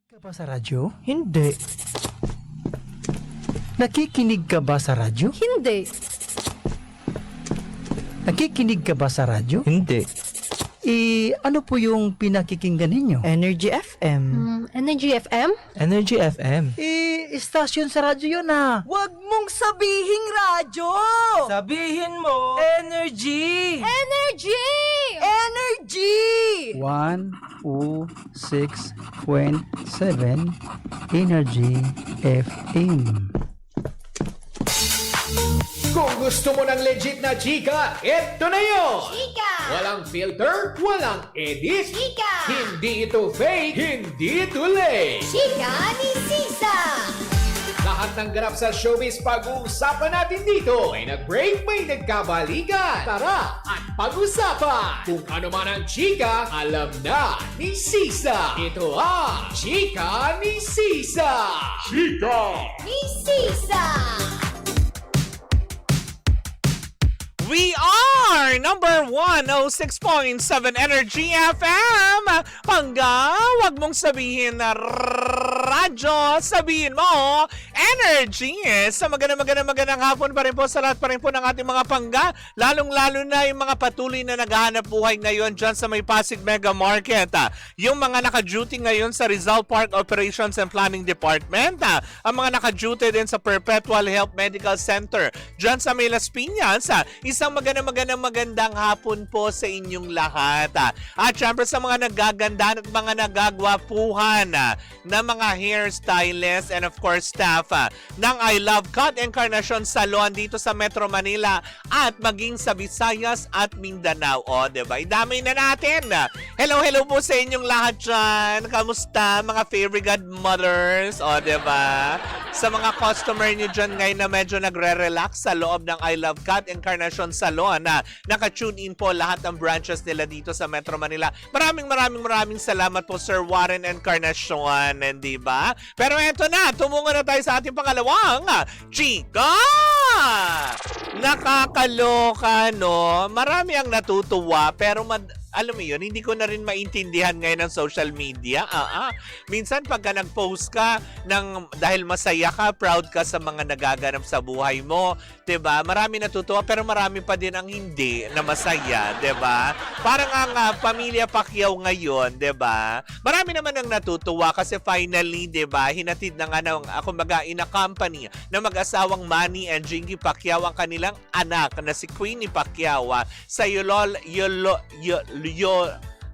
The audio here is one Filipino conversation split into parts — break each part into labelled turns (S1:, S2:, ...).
S1: Ka ba sa radyo?
S2: Hindi.
S1: Nakikinig ka ba sa radyo?
S3: Hindi.
S1: Nakikinig ka ba sa radyo?
S2: Hindi.
S1: Ano po yung pinakikinggan ninyo?
S2: Energy FM.
S3: Energy FM?
S2: Energy FM.
S1: Istasyon sa radyo yun ah.
S4: Huwag mong sabihing radyo!
S2: Sabihin mo, energy!
S3: Energy!
S4: Energy!
S1: 106.7 Energy FM.
S5: Kung gusto mo ng legit na chika, eto na yun!
S4: Chika!
S5: Walang filter, walang edit.
S4: Chika!
S5: Hindi ito fake, hindi ito late.
S4: Chika ni Sisa!
S5: Lahat ng ganap sa showbiz pag-uusapan natin dito. May nag-break, may nagkabalikan. Tara at pag-usapan. Kung ano man ang chika, alam na ni Sisa. Ito ang Chika ni Sisa. Chika!
S4: Ni Sisa!
S6: We are number 106.7 Energy FM. Pangga, wag mong sabihin na radyo, sabihin mo energy. Sa magandang hapon pa rin po sa lahat pa rin po ng ating mga pangga, lalong-lalo na yung mga patuloy na naghahanap buhay ngayon dyan sa may Pasig Mega Market. Yung mga naka-duty ngayon sa Rizal Park Operations and Planning Department. Ang mga naka-duty din sa Perpetual Health Medical Center dyan sa may Las Piñas. Isang magandang hapon po sa inyong lahat. At syempre sa mga nagaganda at mga nagagwapuhan na mga hairstylists and of course staff ng I Love Cut Encarnacion Salon dito sa Metro Manila at maging sa Visayas at Mindanao. O, diba? Idamay na natin. Hello po sa inyong lahat dyan. Kamusta mga fairy godmothers? O, diba? Sa mga customer nyo dyan ngayon na medyo nagre-relax sa loob ng I Love Cut Encarnacion Salon na naka-tune in po lahat ng branches nila dito sa Metro Manila. Maraming salamat po Sir Warren Encarnacion, hindi ba? Pero eto na, tumungo na tayo sa ating pangalawang chika! Nakakaloka, no? Marami ang natutuwa pero alam mo yun, hindi ko na rin maintindihan ngayon ng social media. Minsan pagka nag-post ka dahil masaya ka, proud ka sa mga nagaganap sa buhay mo, 'di ba? Marami natutuwa pero marami pa din ang hindi na masaya, 'di ba? Parang ang pamilya Pacquiao ngayon, 'di ba? Marami naman ang natutuwa kasi finally, 'di ba? Hinatid na nga kumbaga in a company na mag-asawang Manny and Jinky Pacquiao ang kanilang anak na si Queenie Pacquiao sa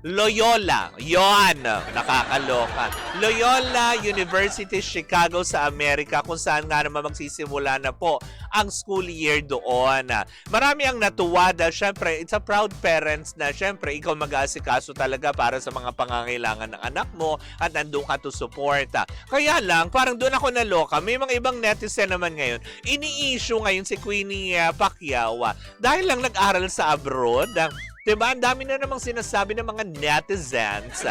S6: Loyola. Yon, nakakaloka. Loyola University, Chicago sa Amerika kung saan nga naman magsisimula na po ang school year doon. Marami ang natuwa dahil syempre it's a proud parents na syempre ikaw mag-aasikaso talaga para sa mga pangangailangan ng anak mo at nandun ka to support. Kaya lang, parang doon ako naloka. May mga ibang netizen naman ngayon. Ini-issue ngayon si Queenie Pacquiao dahil lang nag-aral sa abroad. Diba? Ang dami na namang sinasabi ng mga netizens.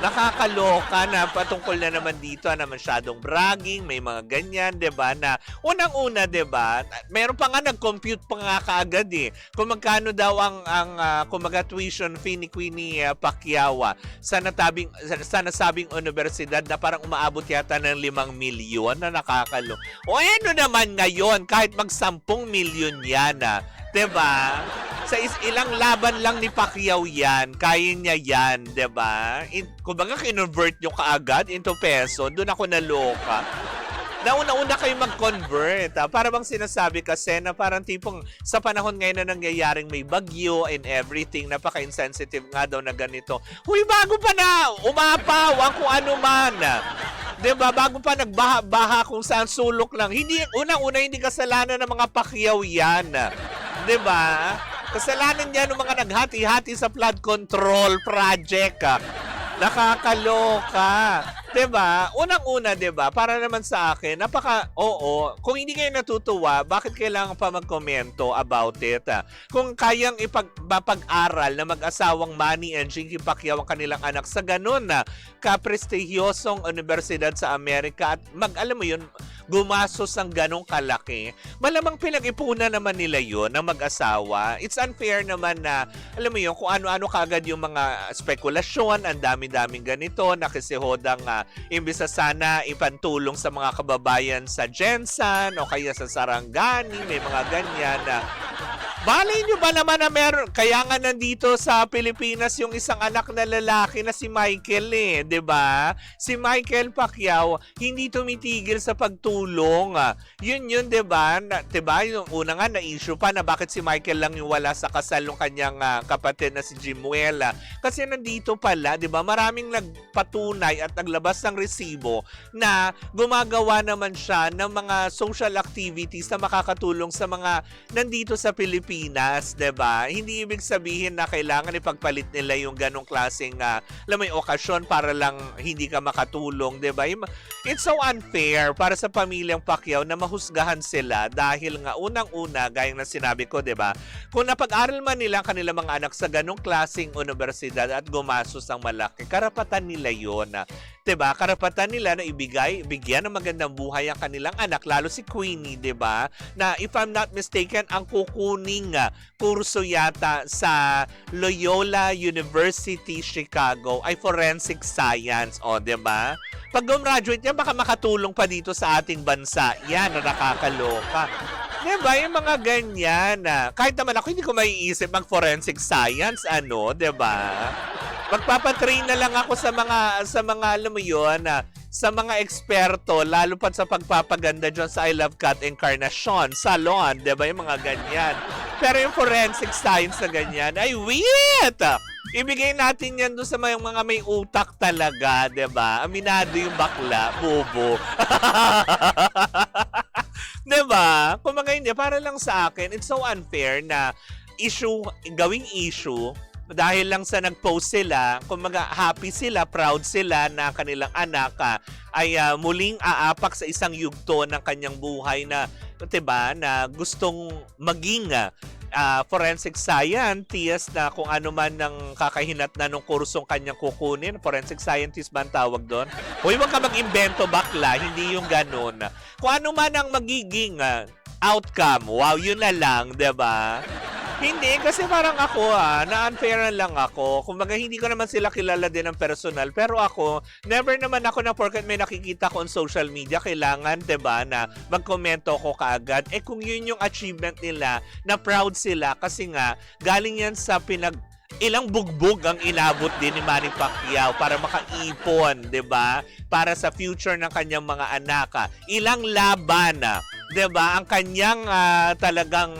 S6: Nakakaloka na patungkol na naman dito na masyadong bragging, may mga ganyan, diba? Na unang-una, diba? Meron pa nga nag-compute pa nga kaagad kung magkano daw ang kumaga tuition fee ni Queenie Pacquiao sa nasabing universidad na parang umaabot yata ng 5 milyon na nakakalo. O ano naman ngayon, kahit mag 10 milyon yan, diba? Sa ilang laban lang ni Pacquiao yan, kaya niya yan, diba? Kumbaga, kinonvert nyo kaagad into peso, doon ako naloka. Nauna-una kayo mag-convert. Para bang sinasabi kasi na parang tipong sa panahon ngayon na nangyayaring may bagyo and everything, napaka-insensitive nga daw na ganito. Huy, bago pa na umapaw ang kung ano man. Diba? Bago pa nagbaha kung saan sulok lang. Unang-una, hindi kasalanan ng mga Pacquiao yan. Diba? Kasalanan niya ng mga naghati-hati sa flood control project. Nakakaloka. 'Di ba? Unang-una, 'di ba? Para naman sa akin, kung hindi kayo natutuwa, bakit kailangan pa magkomento about it? Kung kayang ipag-aral na mag-asawang Manny and Jinky Pacquiao ang kanilang anak sa ganun na kaprestihiyosong universidad sa Amerika at alam mo yun, gumastos ng ganong kalaki, malamang pinag-ipunan naman nila yun ng mag-asawa. It's unfair naman na, alam mo yun, kung ano-ano kagad yung mga spekulasyon, ang dami-daming ganito, nakisihodang ba? Imbis na sana ipantulong sa mga kababayan sa Jensan o kaya sa Sarangani, may mga ganyan na balay nyo ba naman na meron? Kaya nga nandito sa Pilipinas yung isang anak na lalaki na si Michael eh, 'di ba? Si Michael Pacquiao hindi tumitigil sa pagtulong. Yun 'di ba? 'Di ba? Yung una nga na issue pa na bakit si Michael lang yung wala sa kasal ng kanyang kapatid na si Jimuel. Kasi nandito pala, 'di ba? Maraming nagpatunay at naglabas ng resibo na gumagawa naman siya ng mga social activities na makakatulong sa mga nandito sa Pilipinas. 'Di ba? Hindi ibig sabihin na kailangan ipagpalit nila yung ganong klaseng may okasyon para lang hindi ka makatulong, 'di ba? It's so unfair para sa pamilyang Pacquiao na mahusgahan sila dahil nga unang-una, gaya ng sinabi ko, 'di ba? Kung napag-aral man nila ang kanilang mga anak sa ganong klaseng universidad at gumastos ng malaki, karapatan nila 'yon. 'Di ba? Karapatan nila na bigyan ng magandang buhay ang kanilang anak, lalo si Queenie, 'di ba? Na if I'm not mistaken, ang kukuning kurso yata sa Loyola University Chicago ay forensic science, o 'di ba? Pag gumraduate niya, baka makatulong pa dito sa ating bansa. Yan, nakakaloka. 'Di ba? Yung mga ganyan. Kahit naman ako, hindi ko maiisip mag-forensic science, 'di ba? Magpapatrain na lang ako sa mga alam mo yun, sa mga eksperto, lalo pa sa pagpapaganda dyan sa I Love Cat Encarnacion, salon, 'di ba? Yung mga ganyan. Pero yung forensic science na ganyan, ay wait! Ibigay natin yan doon sa mga may utak talaga, 'di ba? Aminado yung bakla, bobo. 'Di ba? Kung mga hindi, para lang sa akin, it's so unfair na gawing issue dahil lang sa nag-post sila, kumaga happy sila, proud sila na kanilang anak ay muling aapak sa isang yugto ng kanyang buhay na, 'di ba, na gustong maging forensic scientist na kung ano man ng kakahinat na nung kursong kanyang kukunin. Forensic scientist ba ang tawag doon? Huwag ka mag-imbento, bakla, hindi yung ganun. Kung ano man ang magiging outcome, wow, yun na lang, 'di ba? Hindi, kasi parang ako na-unfair na lang ako. Kumbaga, hindi ko naman sila kilala din ng personal. Pero ako, never naman ako na porket may nakikita ko on social media, kailangan, 'di ba, na magkomento ko kaagad. Kung yun yung achievement nila, na proud sila kasi nga, galing yan sa ilang bugbog ang inabot din ni Manny Pacquiao para makaipon, 'di ba? Para sa future ng kanyang mga anak. Ilang laban, 'di ba? Ang kanyang talagang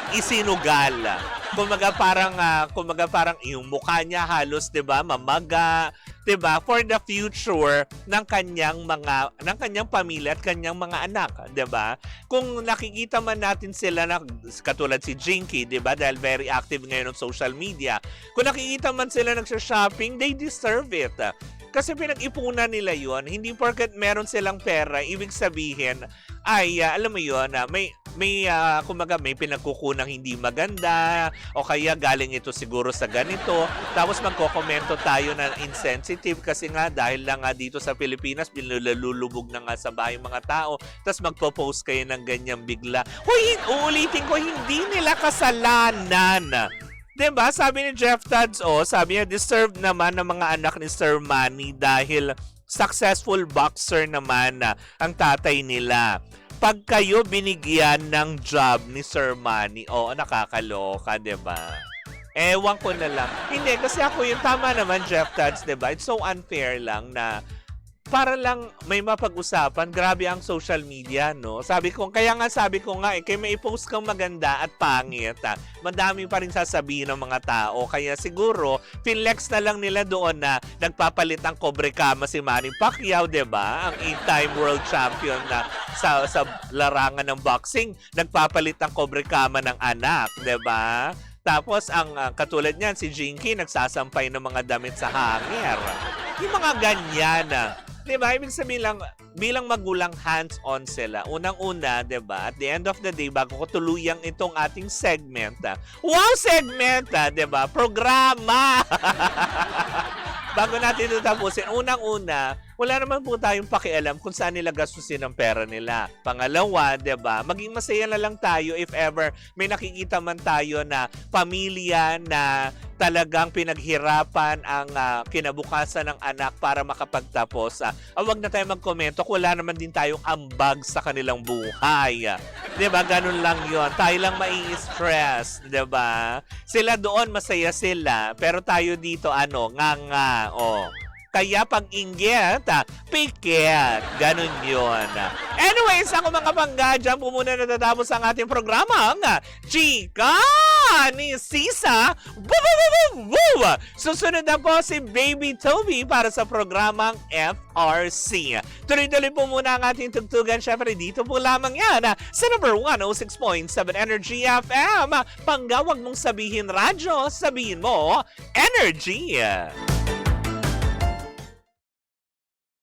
S6: isinugal. Kumaga parang yung mukha niya halos, 'di ba, mamaga, 'di ba, for the future ng kanyang pamilya at kanyang mga anak, 'di ba? Kung nakikita man natin sila na katulad si Jinky, 'di ba, dahil very active ngayon on social media. Kung nakikita man sila nagsha-shopping, they deserve it. Kasi pinag-ipunan nila 'yon. Hindi porket meron silang pera, ibig sabihin ay alam mo 'yon, kumaga may pinagkukunang hindi maganda o kaya galing ito siguro sa ganito. Tapos magko-komento tayo na insensitive kasi nga dahil lang dito sa Pilipinas binululubog na nga sa bahay mga tao. Tapos magpo-post kayo ng ganyang bigla. Uulitin ko, hindi nila kasalanan. 'Di ba? Sabi ni Jeff Tads, sabi niya deserve naman ng mga anak ni Sir Manny dahil successful boxer naman ang tatay nila. Pag kayo binigyan ng job ni Sir Manny, nakakaloka, 'di ba? Ewan ko na lang. Hindi, kasi ako yung tama naman, Jeff Tads, 'di ba? It's so unfair lang na para lang may mapag-usapan. Grabe ang social media, no? Kaya nga sabi ko nga, kaya may i-post kang maganda at pangit, madami pa rin sasabihin ng mga tao. Kaya siguro, finlex na lang nila doon na nagpapalit ang Cobre Kama si Manny Pacquiao, 'di ba? Ang 8-time world champion na sa larangan ng boxing, nagpapalit ang Cobre Kama ng anak, 'di ba? Tapos ang katulad niyan, si Jinky nagsasampay ng mga damit sa hanger. Yung mga ganyan. Diba? Ibig sabihin lang, bilang magulang, hands-on sila. Unang-una, diba? At the end of the day, bago ko tuluyang itong ating segment. Wow, segment! Diba? Programa! Bago natin ito tapusin, unang-una, wala naman po tayong pakialam kung saan nila gastusin ang pera nila. Pangalawa, 'di ba? Maging masaya na lang tayo if ever may nakikita man tayo na pamilya na talagang pinaghirapan ang kinabukasan ng anak para makapagtapos. Huwag na tayo magkomento kung wala naman din tayong ambag sa kanilang buhay. 'Di ba? Ganun lang 'yon. Tayo lang mai-stress, 'di ba? Sila doon masaya sila, pero tayo dito nga. Kaya pag-inggit, pikit. Ganun yun. Anyways, ako mga pangga, dyan po muna natatapos ang ating programang Chika ni Sisa. Susunod na po si Baby Toby para sa programang FRC. Tuloy-tuloy po muna ang ating tugtugan. Syempre, dito po lamang yan sa number 106.7 Energy FM. Pangga, wag mong sabihin radyo, sabihin mo Energy.